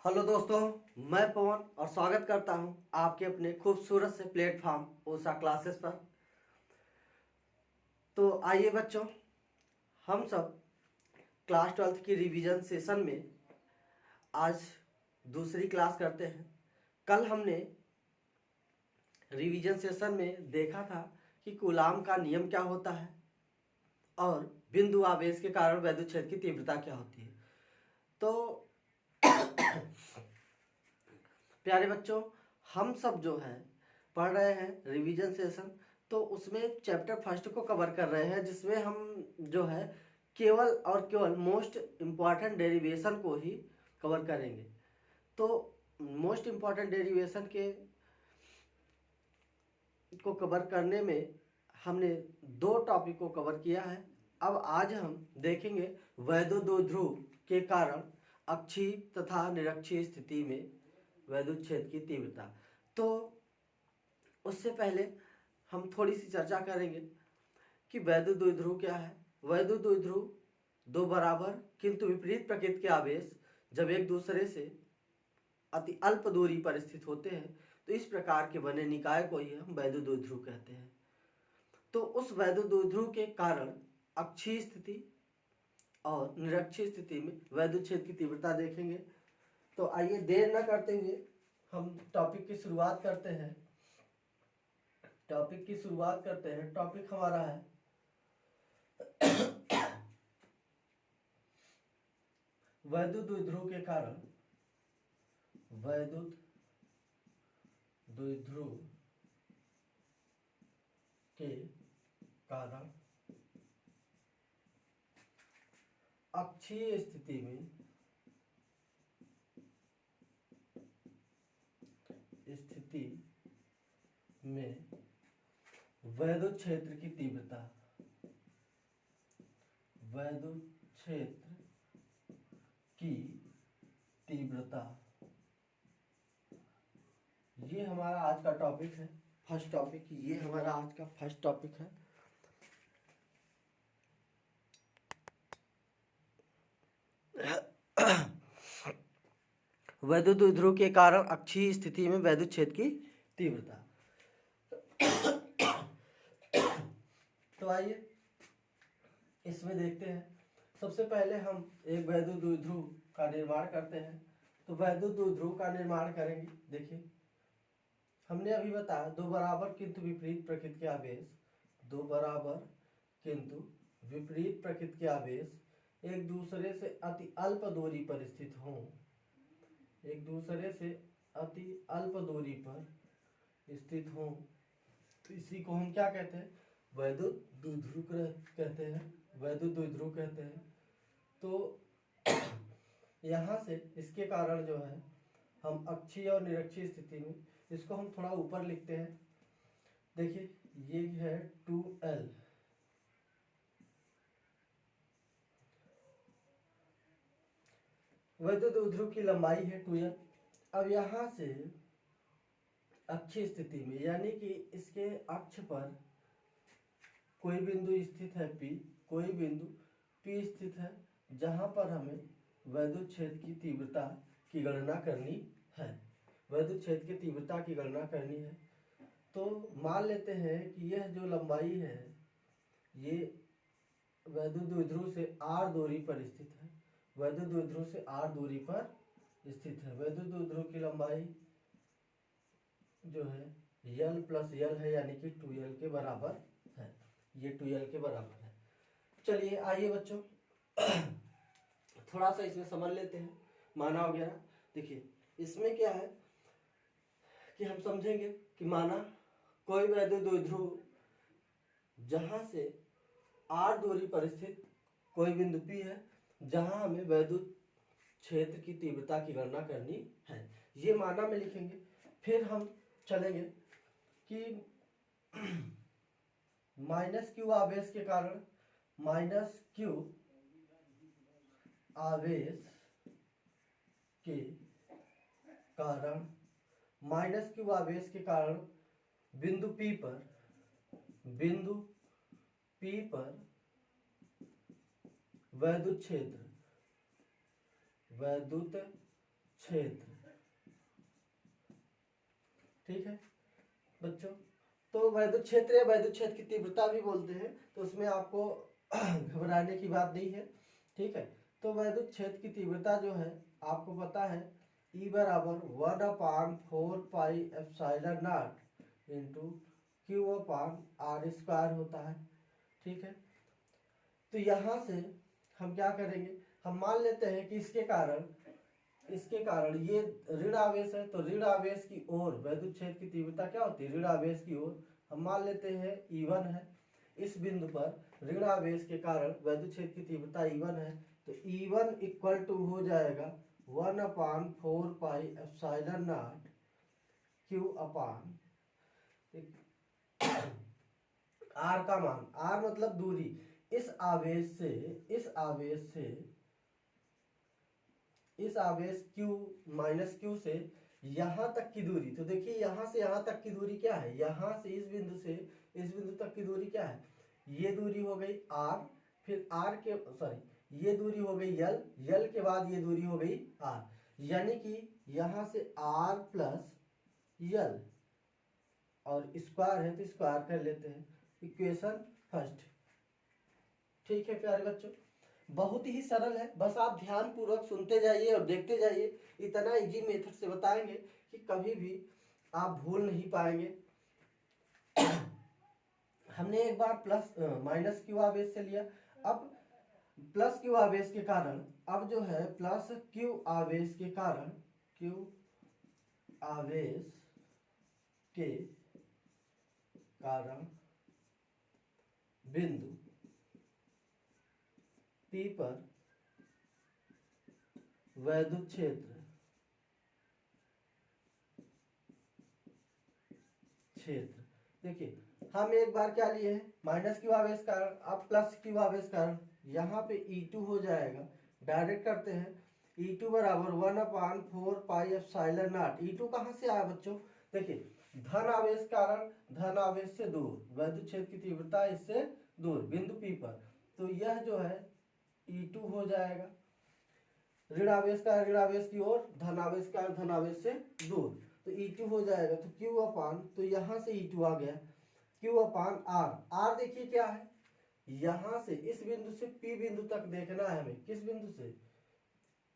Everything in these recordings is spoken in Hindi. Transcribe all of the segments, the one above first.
हेलो दोस्तों, मैं पवन और स्वागत करता हूं आपके अपने खूबसूरत से प्लेटफॉर्म ऊषा क्लासेस पर। तो आइए बच्चों, हम सब क्लास 12th की रिवीजन सेशन में आज दूसरी क्लास करते हैं। कल हमने रिवीजन सेशन में देखा था कि कूलाम का नियम क्या होता है और बिंदु आवेश के कारण वैद्युत क्षेत्र की तीव्रता क्या होती है। तो प्यारे बच्चों, हम सब जो है पढ़ रहे हैं रिवीजन सेशन, तो उसमें चैप्टर फर्स्ट को कवर कर रहे हैं, जिसमें हम जो है केवल और केवल मोस्ट इम्पॉर्टेंट डेरिवेशन को ही कवर करेंगे। तो मोस्ट इम्पॉर्टेंट डेरिवेशन को कवर करने में हमने दो टॉपिक को कवर किया है। अब आज हम देखेंगे वैद्युत द्विध्रुव के कारण अक्षीय तथा निरक्षीय स्थिति में वैद्युत क्षेत्र की तीव्रता। तो उससे पहले हम थोड़ी सी चर्चा करेंगे कि वैद्युत द्विध्रुव क्या है। वैद्युत द्विध्रुव दो बराबर किंतु विपरीत प्रकृति के आवेश जब एक दूसरे से अति अल्प दूरी पर स्थित होते हैं तो इस प्रकार के बने निकाय को ही हम वैद्युत द्विध्रुव कहते हैं। तो उस वैद्युत द्विध्रुव के कारण अक्षीय स्थिति और निरक्षीय स्थिति में वैद्युत क्षेत्र की तीव्रता देखेंगे। तो आइए देर न करते हुए हम टॉपिक की शुरुआत करते हैं। टॉपिक हमारा है वैद्युत द्विध्रुव के कारण अक्षीय स्थिति में वैद्युत क्षेत्र की तीव्रता ये हमारा आज का टॉपिक है। फर्स्ट टॉपिक है। वैद्युत द्विध्रुव के कारण अक्षीय स्थिति में वैद्युत क्षेत्र की तीव्रता। तो आइए इसमें देखते हैं। सबसे पहले हम एक वैद्युत द्विध्रुव का निर्माण करते हैं। तो वैद्युत द्विध्रुव का निर्माण करेंगे। देखिए, हमने अभी बताया दो बराबर किंतु विपरीत प्रकृति के आवेश एक दूसरे से अति अल्प दूरी पर स्थित हों। तो इसी को हम क्या कहते हैं? वैद्युत द्विध्रुव कहते हैं। तो यहाँ से इसके कारण जो है हम अक्षीय और निरक्षीय स्थिति में, इसको हम थोड़ा ऊपर लिखते हैं। देखिए, ये है 2L, वैद्युत द्विध्रुव की लंबाई है 2L। अब यहाँ से अक्षीय स्थिति में, यानी कि इसके अक्ष पर कोई बिंदु स्थित है P, स्थित है, जहां पर हमें वैद्युत क्षेत्र की तीव्रता की गणना करनी है। तो मान लेते हैं कि यह जो लंबाई है ये वैद्युत द्विध्रुव से r दूरी पर स्थित है। वैद्युत द्विध्रुव की लंबाई जो है L प्लस L है, यानी कि 2L के बराबर है। ये 2L के बराबर है। चलिए आइए बच्चों थोड़ा सा इसमें समझ लेते हैं माना वगैरह। देखिए, इसमें क्या है कि हम समझेंगे कि माना कोई वैद्युत द्विध्रुव जहां से r दूरी पर स्थित कोई बिंदु P है, जहां हमें वैद्युत क्षेत्र की तीव्रता की गणना करनी है, ये माना में लिखेंगे। फिर हम चलेंगे कि माइनस क्यू आवेश के कारण बिंदु P पर वैद्युत क्षेत्र। ठीक है बच्चों, तो वैद्युत क्षेत्र या वैद्युत क्षेत्र की तीव्रता भी बोलते हैं, तो उसमें आपको घबराने की बात नहीं है। ठीक है, तो वैद्युत क्षेत्र की तीव्रता जो है आपको पता है E बराबर 1/4 पाई इंटू Q/r² होता है। ठीक है, तो यहाँ से हम क्या करेंगे, हम मान लेते हैं कि इसके कारण ये ऋण आवेश है, तो ऋण आवेश की ओर वैद्युत क्षेत्र की तीव्रता क्या होती है, ऋण आवेश की ओर हम मान लेते हैं E1 है। इस बिंदु पर ऋण आवेश के कारण वैद्युत क्षेत्र की तीव्रता E1 है, तो E1 इक्वल टू हो जाएगा 1/4 पाई Q/r का मान, r मतलब दूरी, इस आवेश q माइनस q से यहां तक की दूरी, तो देखिए यहां से यहां तक की दूरी क्या है, यहां से इस बिंदु तक की दूरी क्या है, ये दूरी हो गई r, फिर r के ये दूरी हो गई l के बाद ये दूरी हो गई r, यानी कि यहां से r प्लस l और स्क्वायर है तो स्क्वायर कर लेते हैं, इक्वेशन फर्स्ट। ठीक है प्यारे बच्चों, बहुत ही सरल है, बस आप ध्यान पूर्वक सुनते जाइए और देखते जाइए। इतना इजी मेथड से बताएंगे कि कभी भी आप भूल नहीं पाएंगे। हमने एक बार प्लस माइनस क्यू आवेश से लिया, अब प्लस क्यू आवेश के कारण, अब जो है प्लस क्यू आवेश के कारण बिंदु P पर वैद्युत क्षेत्र देखिए हम एक बार क्या लिए हैं, माइनस क्यू आवेश कारण, अब प्लस क्यू आवेश कारण, यहाँ पे E2 हो जाएगा, डायरेक्ट करते हैं, E2 बराबर 1/4 पाई E2 कहाँ से आया बच्चों, देखिए धन आवेश कारण धन आवेश से दूर, वैद्युत क्षेत्र की तीव्रता इससे दूर बिंदु P पर, तो यह जो है E2 हो जाएगा, ऋण आवेश का ऋण आवेश की ओर, धन आवेश का धन आवेश से दूर, तो E2 हो जाएगा, तो तो यहाँ से E2 आ गया, Q/r देखिए क्या है, यहां से इस बिंदु से P बिंदु तक देखना है हमें, किस बिंदु से,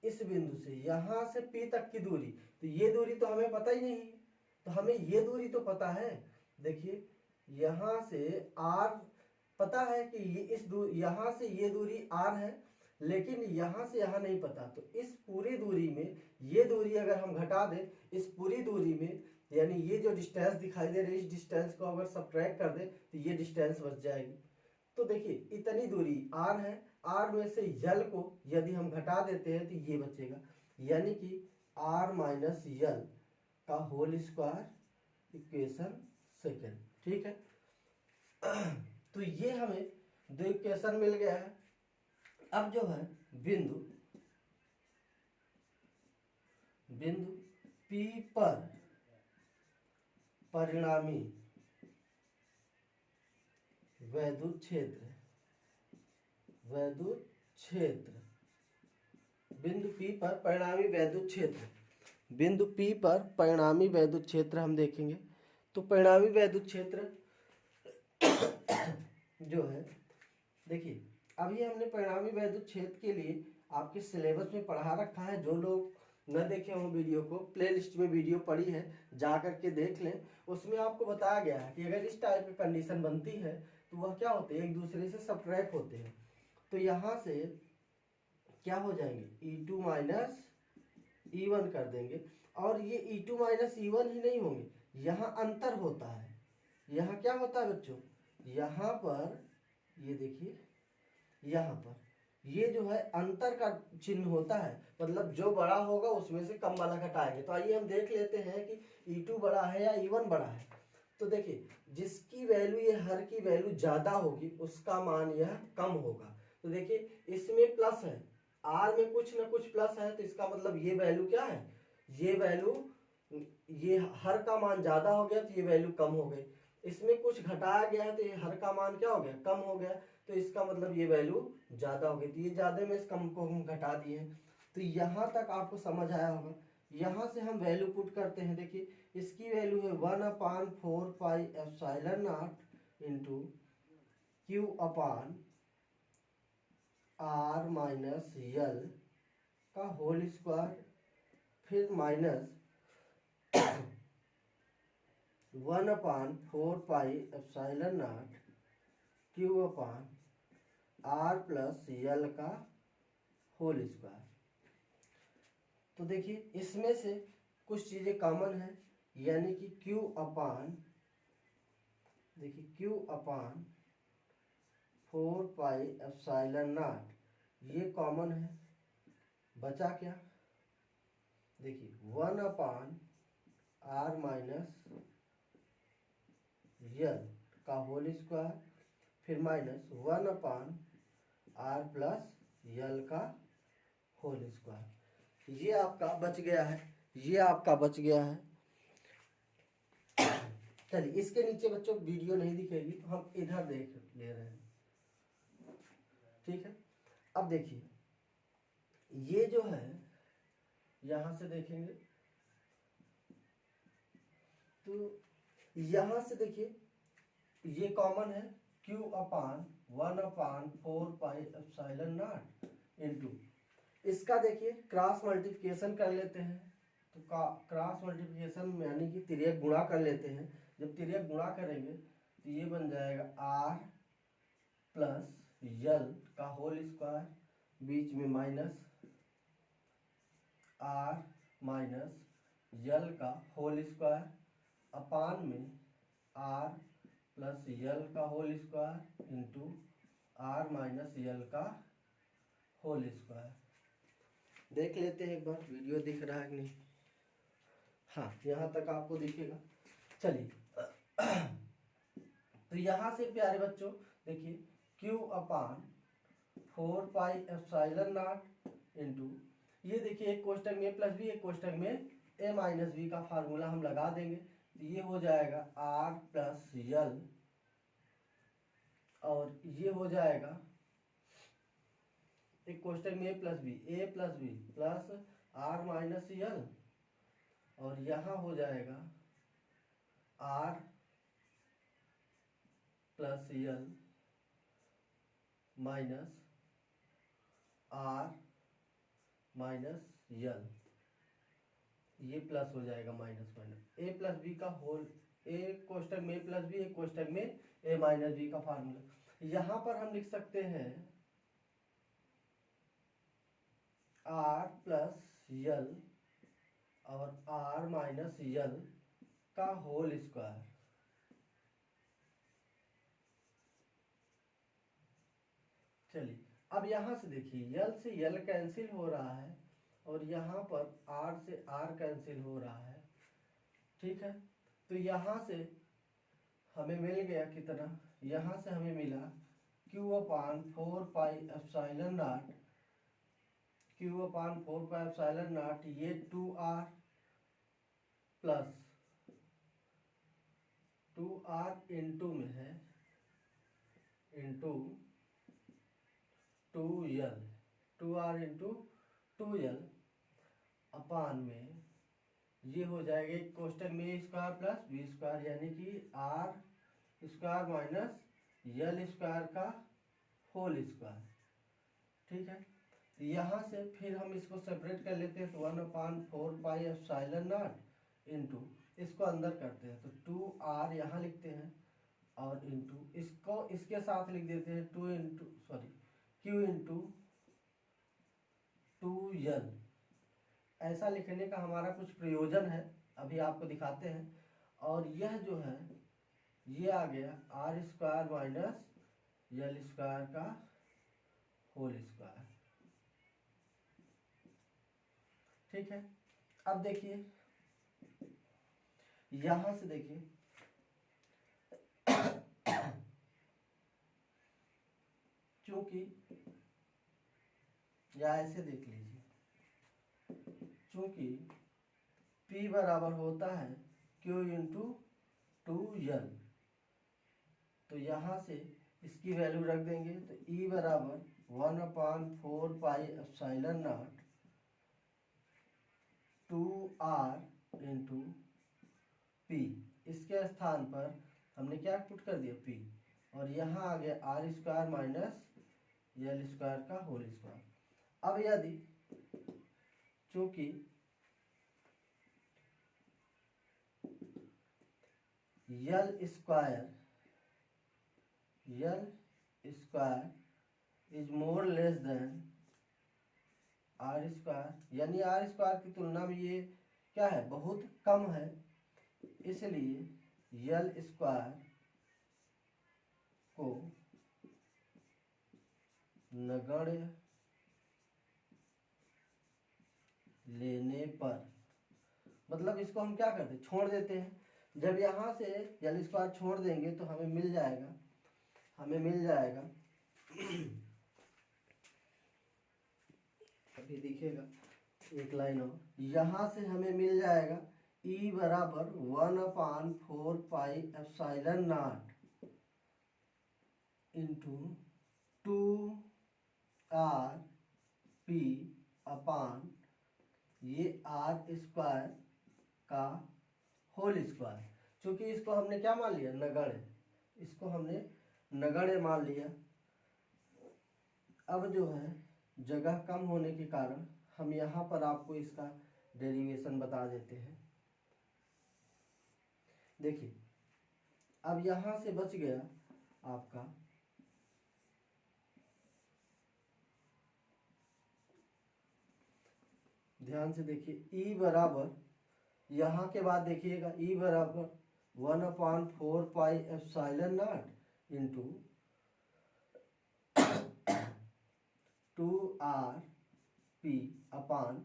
इस बिंदु से यहां से P तक की दूरी, तो ये दूरी तो हमें पता ही नहीं है, तो हमें ये दूरी तो पता है, देखिए यहां से r पता है कि ये यहां से ये दूरी r है, लेकिन यहां से यहां नहीं पता, तो इस पूरी दूरी में ये दूरी अगर हम घटा दें, इस पूरी दूरी में यानी ये जो डिस्टेंस दिखाई दे रही है, इस डिस्टेंस को अगर सब्ट्रैक्ट कर दे तो ये डिस्टेंस बच जाएगी। तो देखिए इतनी दूरी r है, r में से l को यदि हम घटा देते हैं तो ये बचेगा, यानी कि r माइनस l का होल स्क्वायर, इक्वेशन सेकेंड। ठीक है, तो ये हमें दो इक्वेशन मिल गया है। अब जो है बिंदु P पर परिणामी वैद्युत क्षेत्र बिंदु P पर परिणामी वैद्युत क्षेत्र, बिंदु P पर परिणामी वैद्युत क्षेत्र हम देखेंगे, तो परिणामी वैद्युत क्षेत्र जो है, देखिए अभी हमने परिणामी वैद्युत क्षेत्र के लिए आपके सिलेबस में पढ़ा रखा है, जो लोग न देखे हो वीडियो को, प्लेलिस्ट में वीडियो पड़ी है, जा करके देख लें, उसमें आपको बताया गया है कि अगर इस टाइप की कंडीशन बनती है तो वह क्या होते हैं, एक दूसरे से सब्ट्रैक्ट होते हैं, तो यहाँ से क्या हो जाएंगे, E2 माइनस E1 कर देंगे, और ये E2 माइनस E1 ही नहीं होंगे, यहाँ अंतर होता है, यहाँ क्या होता है बच्चों, यहाँ पर ये देखिए, यहाँ पर ये जो है अंतर का चिन्ह होता है, मतलब जो बड़ा होगा उसमें से कम वाला घटाएंगे। तो आइए हम देख लेते हैं कि E2 बड़ा है या E1 बड़ा है। तो देखिए जिसकी वैल्यू, ये हर की वैल्यू ज्यादा होगी उसका मान यह कम होगा। तो देखिए इसमें प्लस है, R में कुछ ना कुछ प्लस है, तो इसका मतलब ये वैल्यू क्या है, ये वैल्यू, ये हर का मान ज्यादा हो गया तो ये वैल्यू कम हो गई, इसमें कुछ घटाया गया है तो ये हर का मान क्या हो गया, कम हो गया, तो इसका मतलब ये वैल्यू ज्यादा हो गई, तो ये ज्यादा में इस कम को हम घटा दिए हैं। तो यहाँ तक आपको समझ आया होगा। यहाँ से हम वैल्यू पुट करते हैं। देखिए इसकी वैल्यू है 1/4 pi into q upon r minus l का होल स्क्वायर, फिर minus 1/4 pi q upon r plus l का होल स्क्वायर। तो देखिए इसमें से कुछ चीज़ें कॉमन है, यानी कि Q अपान, देखिए Q अपान 4 पाई ये कॉमन है। बचा क्या, देखिए 1/r माइनस यल का होल स्क्वायर, फिर माइनस 1/r प्लस यल का होल स्क्वायर। ये आपका बच गया है, ये आपका बच गया है। चलिए इसके नीचे बच्चों वीडियो नहीं दिखेगी तो हम इधर देख ले रहे हैं, ठीक है। अब देखिए ये जो है यहां से देखेंगे तो यहां से देखिए ये कॉमन है Q अपान 1/4 पाई इंटू, इसका देखिए क्रॉस मल्टीप्लिकेशन कर लेते हैं। तो क्रॉस मल्टीप्लिकेशन यानी कि तिर्यक गुणा कर लेते हैं। जब तिर्यक गुणा करेंगे तो ये बन जाएगा r प्लस यल का होल स्क्वायर, बीच में माइनस r माइनस यल का होल स्क्वायर, अपान में r प्लस यल का whole square into r minus l का होल स्क्वायर। देख लेते हैं एक बार वीडियो दिख रहा है कि नहीं। हाँ यहाँ तक आपको दिखेगा। चलिए तो यहाँ से प्यारे बच्चों देखिए Q अपान 4 पाई इंटू, ये देखिए एक कोष्टक में प्लस बी, एक कोष्टक में a माइनस बी का फार्मूला हम लगा देंगे तो ये हो जाएगा r प्लस यल, और ये हो जाएगा एक कोष्टक में a plus b plus r minus l, और यहाँ हो जाएगा r plus l minus r minus l, ये प्लस हो जाएगा minus minus a plus b का होल, एक कोष्टक में a प्लस बी, एक कोष्टक में a माइनस बी का फार्मूला। यहाँ पर हम लिख सकते हैं r प्लस यल और r माइनस यल का होल स्क्वायर। चलिए अब यहाँ से देखिए यल से यल कैंसिल हो रहा है और यहाँ पर r से r कैंसिल हो रहा है, ठीक है। तो यहाँ से हमें मिल गया कितना, यहाँ से हमें मिला Q अपान 4 पाई ये 2r प्लस 2r इंटू में है into 2l, 2r into 2l अपान में ये हो जाएगा एक कोष्टक में a square plus b square, यानी कि r square minus l square का होल स्क्वायर, ठीक है। यहाँ से फिर हम इसको सेपरेट कर लेते हैं तो 1/4 पाई इंटू, इसको अंदर करते हैं तो 2r यहाँ लिखते हैं और इंटू इसको इसके साथ लिख देते हैं Q इंटू 2l। ऐसा लिखने का हमारा कुछ प्रयोजन है, अभी आपको दिखाते हैं। और यह जो है ये आ गया r square minus l square का होल स्क्वायर, ठीक है। अब देखिए यहां से देखिए क्योंकि या ऐसे देख लीजिए, चूंकि P बराबर होता है Q इंटू 2l, तो यहाँ से इसकी वैल्यू रख देंगे तो E बराबर 1/4 पाई 2r इंटू पी, इसके स्थान पर हमने क्या पुट कर दिया p, और यहाँ आ गया r square minus l square का होल स्क्वायर। अब यदि चूंकि l square is more less than r square, यानी आर स्क्वायर की तुलना में ये क्या है, बहुत कम है, इसलिए यल स्क्वायर को नगण्य लेने पर, मतलब इसको हम क्या करते हैं, छोड़ देते हैं। जब यहाँ से यल स्क्वायर छोड़ देंगे तो हमें मिल जाएगा अभी दिखेगा एक लाइन और, यहाँ से हमें मिल जाएगा E बराबर 1/4 pi epsilon not into 2r p अपान ये आर स्क्वायर का होल स्क्वायर। चूंकि इसको हमने क्या मान लिया, नगण्य, इसको हमने नगण्य मान लिया। अब जो है जगह कम होने के कारण हम यहाँ पर आपको इसका डेरिवेशन बता देते हैं। देखिए अब यहाँ से बच गया आपका ध्यान से देखिए E बराबर, यहाँ के बाद देखिएगा E बराबर 1/4 pi epsilon not into 2r p upon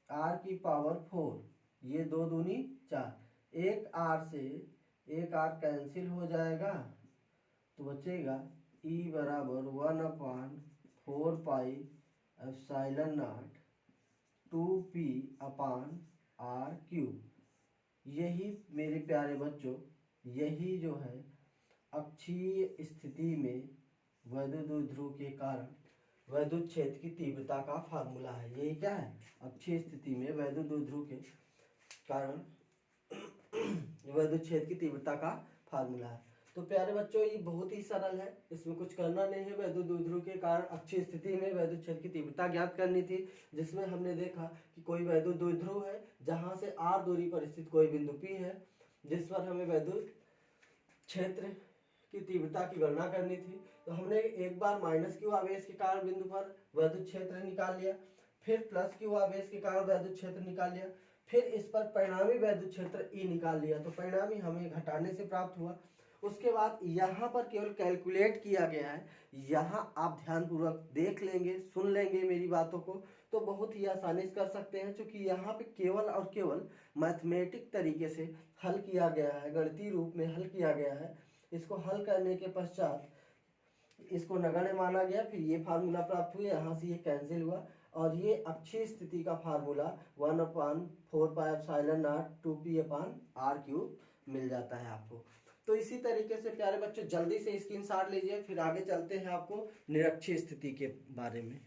r की पावर 4, ये 2 दूनी 4, एक r से एक r कैंसिल हो जाएगा तो बचेगा E बराबर 1/4 pi epsilon not 2p upon r cube. यही मेरे प्यारे बच्चों, यही जो है अक्षीय स्थिति में वैद्युत द्विध्रुव के कारण वैद्युत क्षेत्र की तीव्रता का फार्मूला है। यही क्या है, अक्षीय स्थिति में वैद्युत द्विध्रुव के कारण वैद्युत क्षेत्र की तीव्रता का फार्मूला है। तो प्यारे बच्चों ये बहुत ही सरल है, इसमें कुछ करना नहीं है। वैद्युत द्विध्रुव के कारण अक्षीय स्थिति में वैद्युत क्षेत्र की तीव्रता ज्ञात करनी थी, जिसमें हमने देखा कि कोई वैद्युत द्विध्रुव है जहां से r दूरी पर स्थित कोई बिंदु P है, जिस पर हमें वैद्युत क्षेत्र की तीव्रता की गणना करनी थी। तो हमने एक बार -q आवेश के कारण बिंदु पर वैद्युत क्षेत्र निकाल लिया, फिर +q आवेश के कारण वैद्युत क्षेत्र निकाल लिया, फिर इस पर परिणामी वैद्युत क्षेत्र E निकाल लिया। तो परिणामी हमें घटाने से प्राप्त हुआ। उसके बाद यहाँ पर केवल कैलकुलेट किया गया है। यहाँ आप ध्यानपूर्वक देख लेंगे, सुन लेंगे मेरी बातों को, तो बहुत ही आसानी से कर सकते हैं, क्योंकि यहाँ पे केवल और केवल मैथमेटिक तरीके से हल किया गया है, गणितीय रूप में हल किया गया है। इसको हल करने के पश्चात इसको नगण्य माना गया, फिर ये फार्मूला प्राप्त हुआ, यहाँ से ये कैंसिल हुआ, और ये अक्षीय स्थिति का formula 1/4 pi epsilon not 2p upon r cube मिल जाता है आपको। तो इसी तरीके से प्यारे बच्चों जल्दी से स्क्रीनशॉट लीजिए, फिर आगे चलते हैं आपको निरक्षीय स्थिति के बारे में।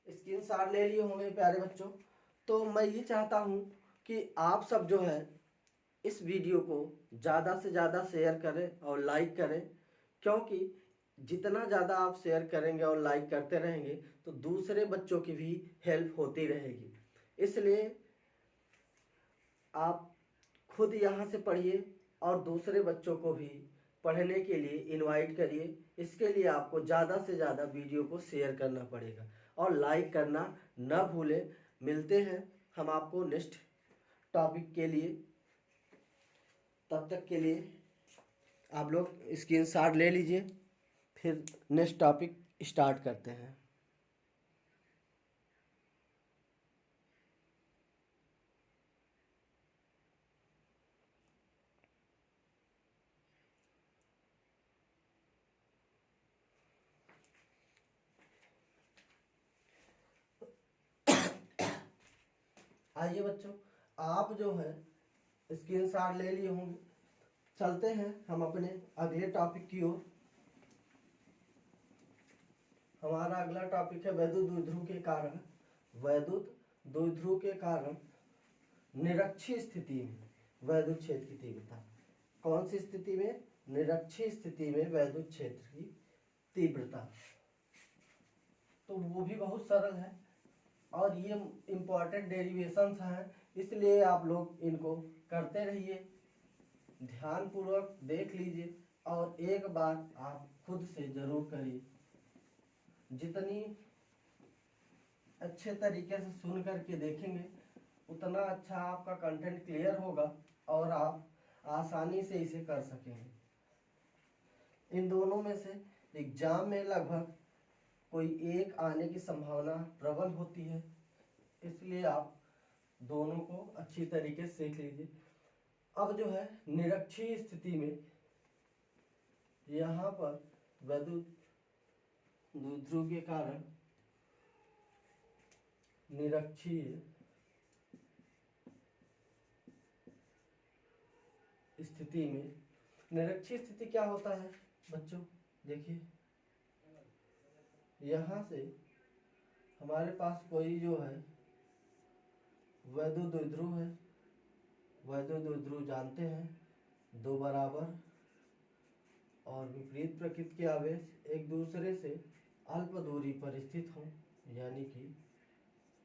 स्क्रीनशॉट ले लिए होंगे प्यारे बच्चों। तो मैं ये चाहता हूँ कि आप सब जो है इस वीडियो को ज़्यादा से ज़्यादा शेयर करें और लाइक करें, क्योंकि जितना ज़्यादा आप शेयर करेंगे और लाइक करते रहेंगे तो दूसरे बच्चों की भी हेल्प होती रहेगी। इसलिए आप खुद यहाँ से पढ़िए और दूसरे बच्चों को भी पढ़ने के लिए इनवाइट करिए। इसके लिए आपको ज़्यादा से ज़्यादा वीडियो को शेयर करना पड़ेगा और लाइक करना न भूलें। मिलते हैं हम आपको नेक्स्ट टॉपिक के लिए, तब तक के लिए आप लोग स्क्रीनशॉट ले लीजिए, फिर नेक्स्ट टॉपिक स्टार्ट करते हैं। आइए बच्चों, आप जो है स्क्रीनशॉट ले लिए होंगे, चलते हैं हम अपने अगले टॉपिक की ओर। हमारा अगला टॉपिक है वैद्युत द्विध्रुव के कारण। वैद्युत द्विध्रुव के कारण निरक्षीय स्थिति में वैद्युत क्षेत्र की तीव्रता। कौन सी स्थिति में? निरक्षीय स्थिति में वैद्युत क्षेत्र की तीव्रता। तो वो भी बहुत सरल है और ये इम्पोर्टेंट डेरिवेशंस हैं, इसलिए आप लोग इनको करते रहिए, ध्यानपूर्वक देख लीजिए और एक बार आप खुद से जरूर करिए। जितनी अच्छे तरीके से सुन करके देखेंगे उतना अच्छा आपका कंटेंट क्लियर होगा और आप आसानी से इसे कर सकेंगे। इन दोनों में से एग्जाम में लगभग कोई एक आने की संभावना प्रबल होती है, इसलिए आप दोनों को अच्छी तरीके से सीख लीजिए। अब जो है निरक्षीय स्थिति में यहाँ पर वैद्युत द्विध्रुव के कारण निरक्षीय स्थिति में, निरक्षीय स्थिति क्या होता है बच्चों? देखिए यहाँ से हमारे पास कोई जो है वैद्युत द्विध्रुव है। वैद्युत द्विध्रुव जानते हैं, दो बराबर और विपरीत प्रकृति के आवेश एक दूसरे से अल्प दूरी पर स्थित हो, यानी कि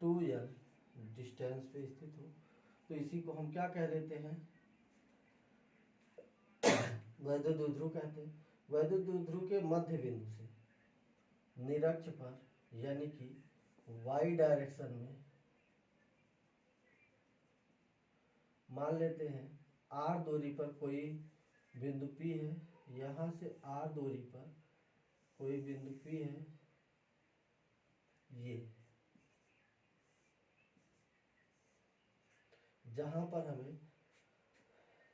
2l डिस्टेंस पे स्थित हो, तो इसी को हम क्या कह देते हैं? वैद्युत द्विध्रुव कहते हैं। वैद्युत द्विध्रुव के मध्य बिंदु से निरक्ष पर यानी कि y डायरेक्शन में मान लेते हैं r दूरी पर कोई बिंदु P है, यहाँ से r दूरी पर कोई बिंदु P है, ये जहाँ पर हमें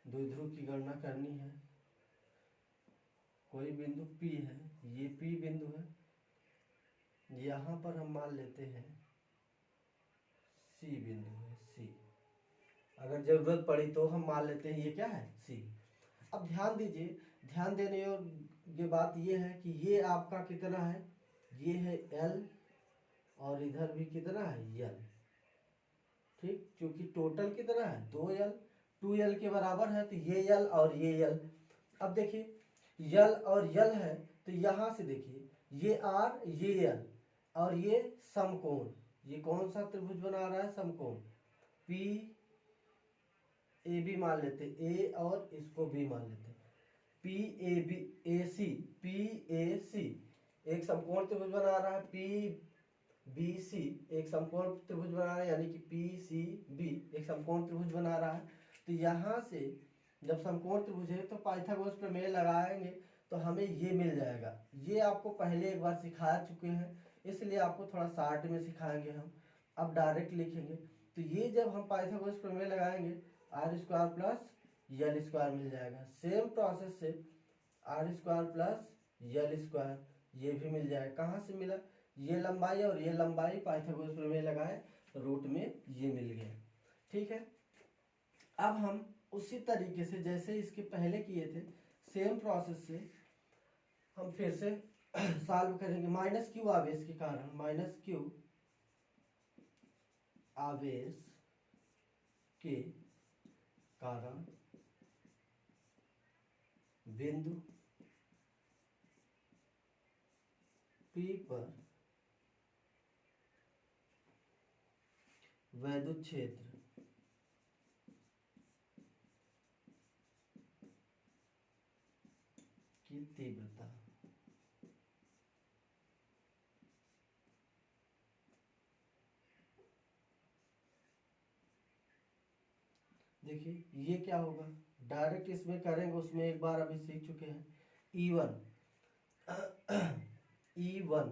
द्विध्रुव की गणना करनी है। कोई बिंदु P है, ये P बिंदु है, यहाँ पर हम मान लेते हैं C बिंदु है, C। अगर जरूरत पड़ी तो हम मान लेते हैं ये क्या है? C। अब ध्यान दीजिए, ध्यान देने की बात ये है कि ये आपका कितना है? ये है L और इधर भी कितना है? L। ठीक, क्योंकि टोटल कितना है? 2l, 2l के बराबर है, तो ये l और ये l। अब देखिए l और l है, तो यहाँ से देखिए ये r ये l और ये समकोण, ये कौन सा त्रिभुज बना रहा है? समकोण P A B मान लेते, A और इसको B मान लेते, P A B A C, P A C एक समकोण त्रिभुज बना रहा है, P बी सी एक समकोण त्रिभुज बना रहा है, यानी कि पी सी बी एक समकोण त्रिभुज बना रहा है। तो यहाँ से जब समकोण त्रिभुज है तो पाइथागोरस प्रमेय लगाएंगे तो हमें ये मिल जाएगा। ये आपको पहले एक बार सिखा चुके हैं, इसलिए आपको थोड़ा शार्ट में सिखाएंगे हम। अब डायरेक्ट लिखेंगे तो ये जब हम पाइथागोरस प्रमेय लगाएंगे r square plus l square मिल जाएगा। सेम प्रोसेस से r square plus l square ये भी मिल जाएगा। कहाँ से मिला? ये लंबाई और ये लंबाई पाइथागोरस प्रमेय लगाए, रूट में ये मिल गया। ठीक है, अब हम उसी तरीके से जैसे इसके पहले किए थे, सेम प्रोसेस से हम फिर से सॉल्व करेंगे। माइनस क्यू आवेश के कारण, माइनस क्यू आवेश के कारण बिंदु P पर वैद्युत क्षेत्र की तीव्रता। देखिए ये क्या होगा, डायरेक्ट इसमें करेंगे, उसमें एक बार अभी सीख चुके हैं। E1 E1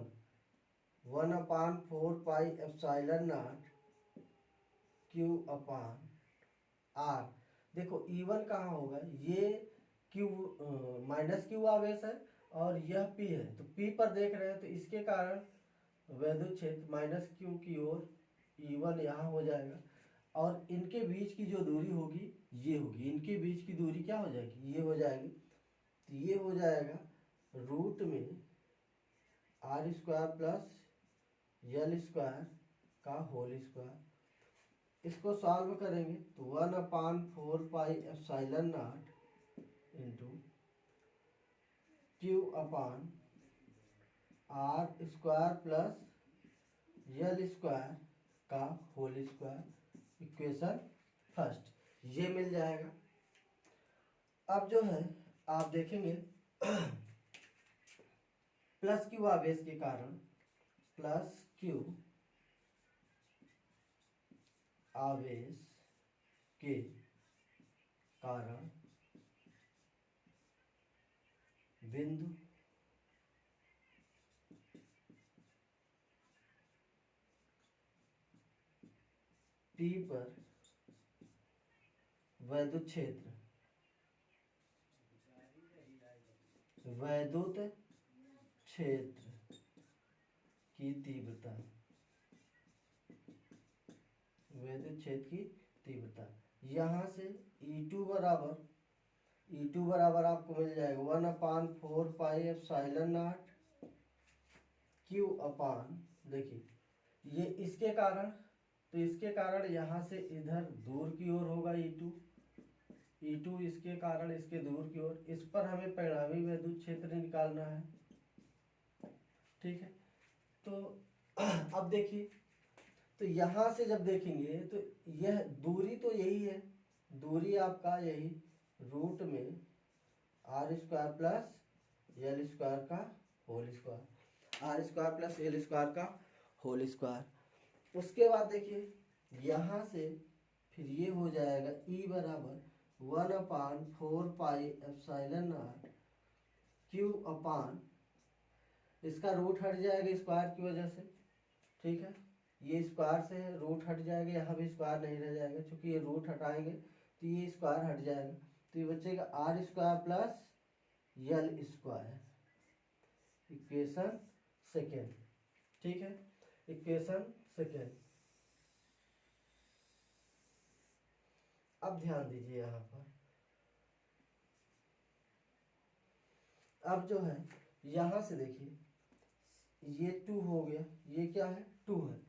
1/4 pi epsilon not Q upon R। देखो E1 कहाँ होगा? ये Q माइनस Q आवेश है और यह P है, तो P पर देख रहे हैं, तो इसके कारण वैद्युत क्षेत्र माइनस Q की ओर E1 यहाँ हो जाएगा। और इनके बीच की जो दूरी होगी ये होगी, इनके बीच की दूरी क्या हो जाएगी, ये हो जाएगी। तो ये हो जाएगा रूट में r square plus l square का होल स्क्वायर। इसको सॉल्व करेंगे तो 1/4 pi into q upon r square plus l square का होल स्क्वायर, इक्वेशन फर्स्ट, ये मिल जाएगा। अब जो है आप देखेंगे प्लस क्यू आवेश के कारण, प्लस क्यू आवेश के कारण बिंदु P पर वैद्युत क्षेत्र, वैद्युत क्षेत्र की तीव्रता, वैद्युत क्षेत्र की तीव्रता, यहाँ से E2 बराबर आपको मिल जाएगा 1/4 पाई एप्सिलॉन क्यू अपान, देखिए ये इसके कारण, तो इसके कारण यहाँ से इधर दूर की ओर होगा E2 इसके कारण इसके दूर की ओर, इस पर हमें परिणामी वैद्युत क्षेत्र निकालना है। ठीक है, तो अब देखिए, तो यहाँ से जब देखेंगे तो यह दूरी तो यही है, दूरी आपका यही रूट में r square plus l square का whole square, r square plus l square का होल स्क्वायर। उसके बाद देखिए यहाँ से फिर ये हो जाएगा E बराबर 1/4 पाई एप्सिलॉन क्यू अपान, इसका रूट हट जाएगा स्क्वायर की वजह से। ठीक है, ये स्क्वायर से रूट हट जाएगा, यहाँ भी स्क्वायर नहीं रह जाएगा, क्योंकि ये रूट हटाएंगे तो ये स्क्वायर हट जाएगा, तो ये बचेगा r square plus l square, equation second. ठीक है, इक्वेशन सेकेंड। अब ध्यान दीजिए यहाँ पर, अब जो है यहाँ से देखिए ये 2 हो गया, ये क्या है 2 है।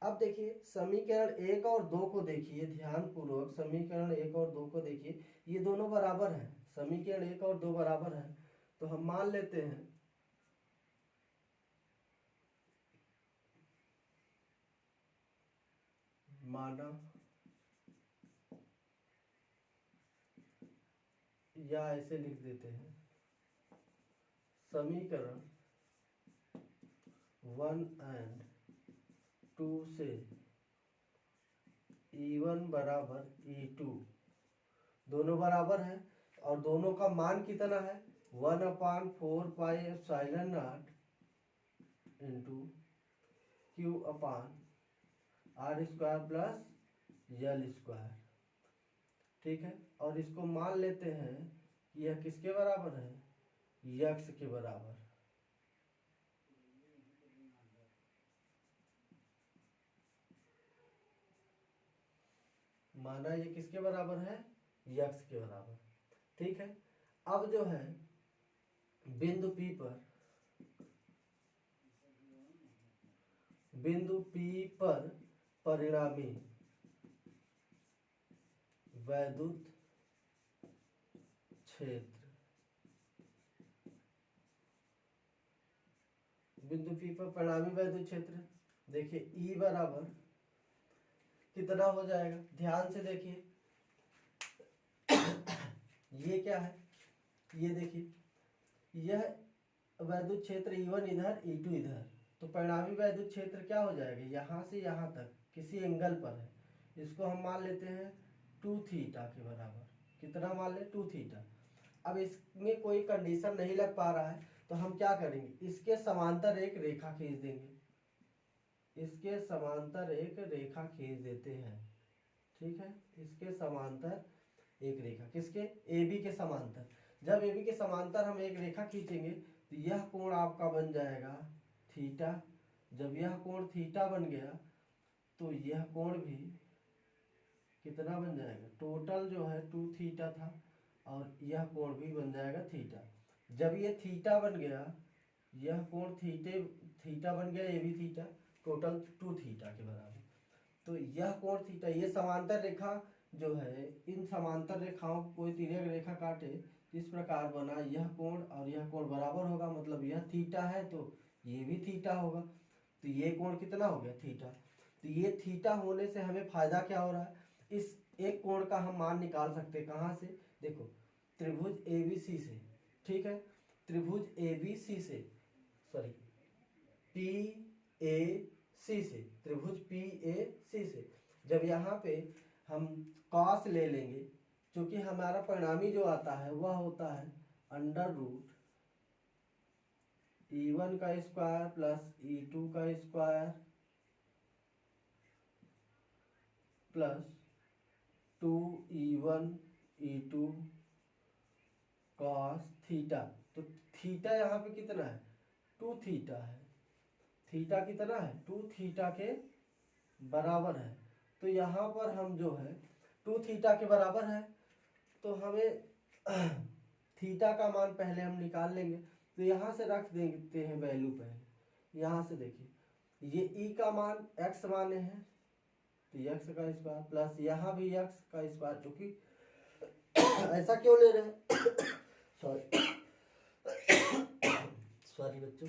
अब देखिए समीकरण 1 और 2 को देखिए ध्यान पूर्वक, समीकरण 1 और 2 को देखिए, ये दोनों बराबर हैं, समीकरण 1 और 2 बराबर हैं, तो हम मान लेते हैं माना या ऐसे लिख देते हैं समीकरण 1 एंड 2 से E1 बराबर E2 दोनों बराबर है, और दोनों का मान कितना है 1/4 pi epsilon into q upon r square plus l square. ठीक है, और इसको मान लेते हैं कि यह किसके बराबर है, यक्स के बराबर। माना ये किसके बराबर है, यक्स के बराबर। ठीक है, अब जो है बिंदु P पर परिणामी वैद्युत क्षेत्र, बिंदु P पर परिणामी वैद्युत क्षेत्र, देखिए E बराबर कितना हो जाएगा, ध्यान से देखिए ये क्या है, ये देखिए यह वैद्युत क्षेत्र E1 इधर E2 इधर, तो परिणामी वैद्युत क्षेत्र क्या हो जाएगा, यहाँ से यहाँ तक किसी एंगल पर है, इसको हम मान लेते हैं 2 थीटा के बराबर। कितना मान ले 2 थीटा। अब इसमें कोई कंडीशन नहीं लग पा रहा है तो हम क्या करेंगे, इसके समांतर एक रेखा खींच देंगे, इसके समांतर एक रेखा खींच देते हैं। ठीक है, इसके समांतर एक रेखा, किसके AB के समांतर। जब AB के समांतर हम एक रेखा खींचेंगे तो यह कोण आपका बन जाएगा थीटा। जब यह कोण थीटा बन गया तो यह कोण भी कितना बन जाएगा, टोटल जो है 2 थीटा था और यह कोण भी बन जाएगा थीटा। जब ये थीटा बन गया, यह कोण थीटा बन गया, ये भी थीटा, टोटल 2 थीटा के बराबर। तो यह कोण थीटा, ये समांतर रेखा जो है, इन समांतर रेखाओं को कोई तिर्यक रेखा काटे इस प्रकार बना, यह कोण और यह कोण बराबर होगा, मतलब यह थीटा है तो ये भी थीटा होगा। तो ये कोण कितना हो गया, थीटा। तो ये थीटा होने से हमें फायदा क्या हो रहा है, इस एक कोण का हम मान निकाल सकते हैं कहाँ से, देखो त्रिभुज ABC से, ठीक है, त्रिभुज ABC से, सॉरी PAC से, त्रिभुज PAC से जब यहाँ पे हम कॉस ले लेंगे, क्योंकि हमारा परिणामी जो आता है वह होता है अंडर रूट E1 का स्क्वायर प्लस E2 का square plus 2E1 E2 cos theta. तो थीटा यहाँ पे कितना है, 2 थीटा है, थीटा कितना है, 2 थीटा के बराबर है। तो यहाँ पर हम जो है 2 थीटा के बराबर है, तो हमें थीटा का मान पहले हम निकाल लेंगे। तो यहाँ से रख देते हैं वैल्यू पहले, यहाँ से देखिए ये ई का मान x माने हैं, तो x का स्क्वायर प्लस यहाँ भी x का स्क्वायर, क्योंकि ऐसा क्यों ले रहे हैं सॉरी बच्चों,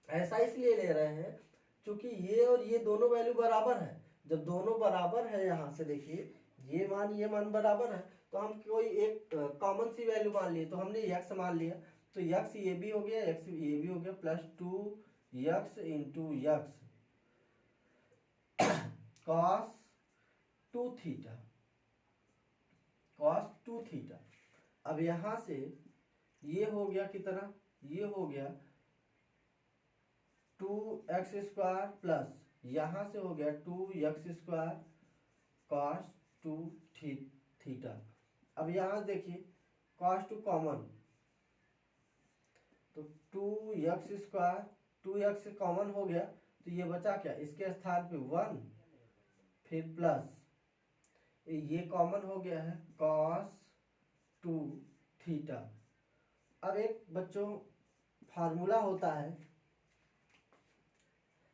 ऐसा इसलिए ले रहे हैं क्योंकि ये और ये दोनों वैल्यू बराबर है। जब दोनों बराबर है, यहाँ से देखिए ये मान बराबर है, तो हम कोई एक कॉमन सी वैल्यू मान लिए, तो हमने x मान लिया, तो x ये भी हो गया, x ये भी हो गया, plus 2x into x cos 2 theta, cos 2 theta. अब यहाँ से ये हो गया कितना, ये हो गया 2x स्क्वायर प्लस यहाँ से हो गया 2x स्क्वायर cos 2 थीटा। अब यहाँ देखिए cos 2 कॉमन, तो 2x स्क्वायर, 2x कॉमन हो गया, तो ये बचा क्या, इसके स्थान पे 1, फिर प्लस ये कॉमन हो गया है cos 2 थीटा। अब एक बच्चों फार्मूला होता है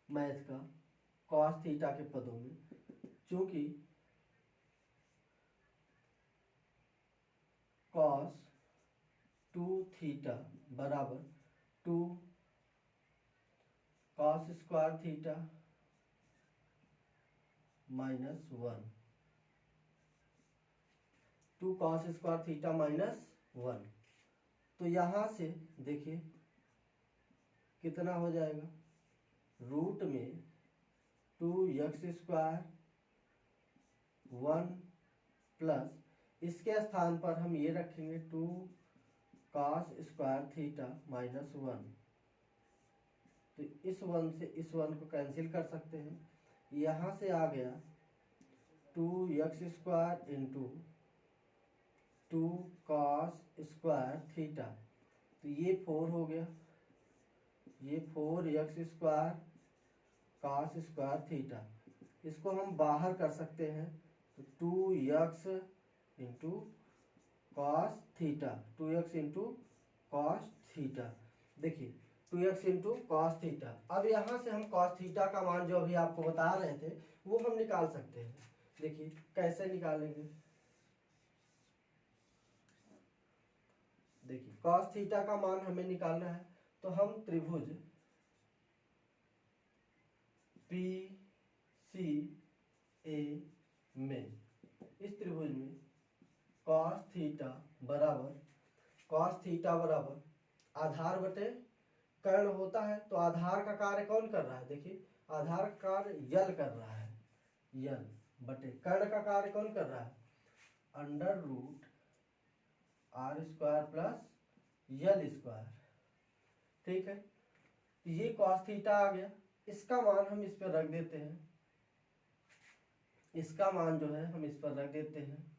मैथ का cos थीटा के पदों में, क्योंकि cos 2 थीटा बराबर 2 cos square theta minus 1, 2 cos square theta minus 1। तो यहाँ से देखिए कितना हो जाएगा, रूट में 2x स्क्वायर 1 प्लस इसके स्थान पर हम ये रखेंगे 2 cos स्क्वायर थीटा माइनस 1। तो इस 1 से इस 1 को कैंसिल कर सकते हैं, यहाँ से आ गया 2x square into 2 cos square theta, तो ये 4 हो गया, ये 4x square cos square theta, इसको हम बाहर कर सकते हैं, तो 2x into cos theta, 2x into cos theta, देखिए 2x इंटू कॉस थीटा। अब यहाँ से हम कॉस थीटा का मान जो अभी आपको बता रहे थे वो हम निकाल सकते हैं। देखिए कैसे निकालेंगे, देखिए कॉस थीटा का मान हमें निकालना है, तो हम त्रिभुज PCA में, इस त्रिभुज में cos थीटा बराबर आधार बटे कर्ण होता है। तो आधार का कार्य कौन कर रहा है, देखिए आधार का कार्य यल कर रहा है, यल बटे कर्ण का कार्य कौन कर रहा है, under root r square plus l square, ठीक है। ये cos थीटा आ गया, इसका मान हम इस पर रख देते हैं, इसका मान जो है हम इस पर रख देते हैं,